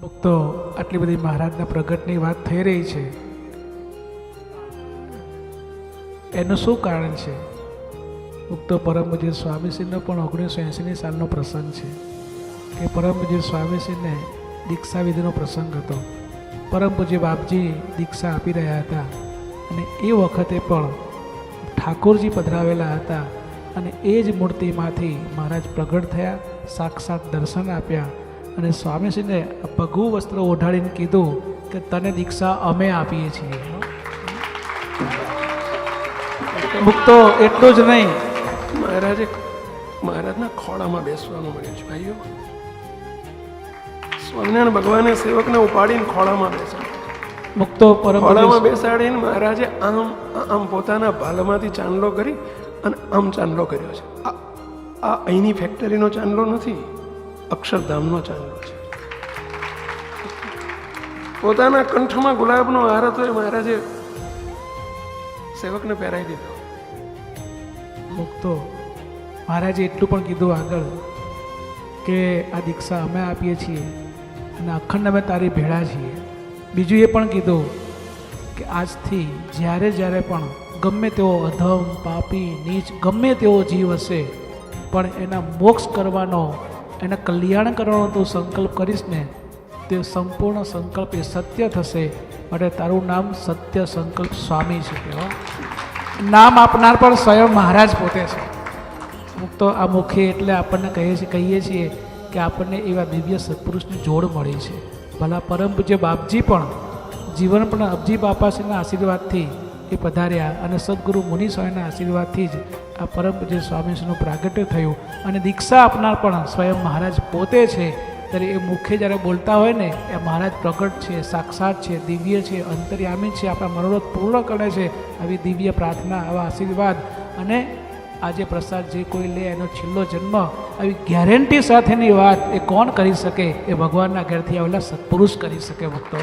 ભક્તો આટલી બધી મહારાજના પ્રગટની વાત થઈ રહી છે, એનું શું કારણ છે? ભક્તો પરમ પૂજ્ય સ્વામીશ્રીનો પણ 1980 સાલનો પ્રસંગ છે કે પરમ પૂજ્ય સ્વામીશ્રીને દીક્ષા વિધિનો પ્રસંગ હતો. પરમ પૂજ્ય બાપજી દીક્ષા આપી રહ્યા હતા અને એ વખતે પણ ઠાકોરજી પધરાવેલા હતા અને એ જ મૂર્તિમાંથી મહારાજ પ્રગટ થયા, સાક્ષાત દર્શન આપ્યા અને સ્વામીશ્રીને ભગવું વસ્ત્ર ઓઢાડીને કીધું કે તને દીક્ષા અમે આપીએ છીએ. મુક્તો એટલું જ નહીં, મહારાજના ખોળામાં બેસવાનું મળ્યું છે ભાઈઓ. સ્વામિનારાયણ ભગવાને સેવકને ઉપાડીને ખોળામાં બેસાડ્યો. મુક્તો પરમ ખોળામાં બેસાડીને મહારાજે આમ આમ પોતાના ભાલમાંથી ચાંદલો કરી અને આમ ચાંદલો કર્યો છે. આ અહીંની ફેક્ટરીનો ચાંદલો નથી, અક્ષરધામનો ચાંદલો છે. પોતાના કંઠમાં ગુલાબનો હાર હતો એ મહારાજે સેવકને પહેરાવી દીધો. મુક્તો મહારાજે એટલું પણ કીધું આગળ કે આ દીક્ષા અમે આપીએ છીએ અને અખંડ અમે તારી ભેળા છીએ. બીજું એ પણ કીધું કે આજથી જ્યારે જ્યારે પણ ગમે તેવો અધમ પાપી નીચ ગમે તેવો જીવ હશે પણ એના મોક્ષ કરવાનો, એના કલ્યાણ કરવાનો તું સંકલ્પ કરીશ ને તે સંપૂર્ણ સંકલ્પ એ સત્ય થશે. માટે તારું નામ સત્ય સંકલ્પ સ્વામી છે. કહેવા નામ આપનાર પણ સ્વયં મહારાજ પોતે છે. મુક્તો આ મુખે એટલે આપણને કહીએ છીએ કે આપણને એવા દિવ્ય સત્પુરુષની જોડ મળી છે. ભલા પરમ પૂજ્ય બાપજી પણ જીવન પણ અબજી બાપાશ્રીના આશીર્વાદથી એ પધાર્યા અને સદગુરુ મુનિ સ્વામીના આશીર્વાદથી જ આ પરમ પૂજ્ય સ્વામીશ્રીનું પ્રાગટ્ય થયું અને દીક્ષા આપનાર પણ સ્વયં મહારાજ પોતે છે. ત્યારે એ મુખે જ્યારે બોલતા હોય ને એ મહારાજ પ્રગટ છે, સાક્ષાત છે, દિવ્ય છે, અંતર્યામી છે, આપણા મનોરથ પૂર્ણ કરે છે. આવી દિવ્ય પ્રાર્થના, આવા આશીર્વાદ અને આજે પ્રસાદ જે કોઈ લે એનો છેલ્લો જન્મ, આવી ગેરંટી સાથેની વાત એ કોણ કરી શકે? એ ભગવાનના ઘેરથી આવેલા સત્પુરુષ કરી શકે. ભક્તો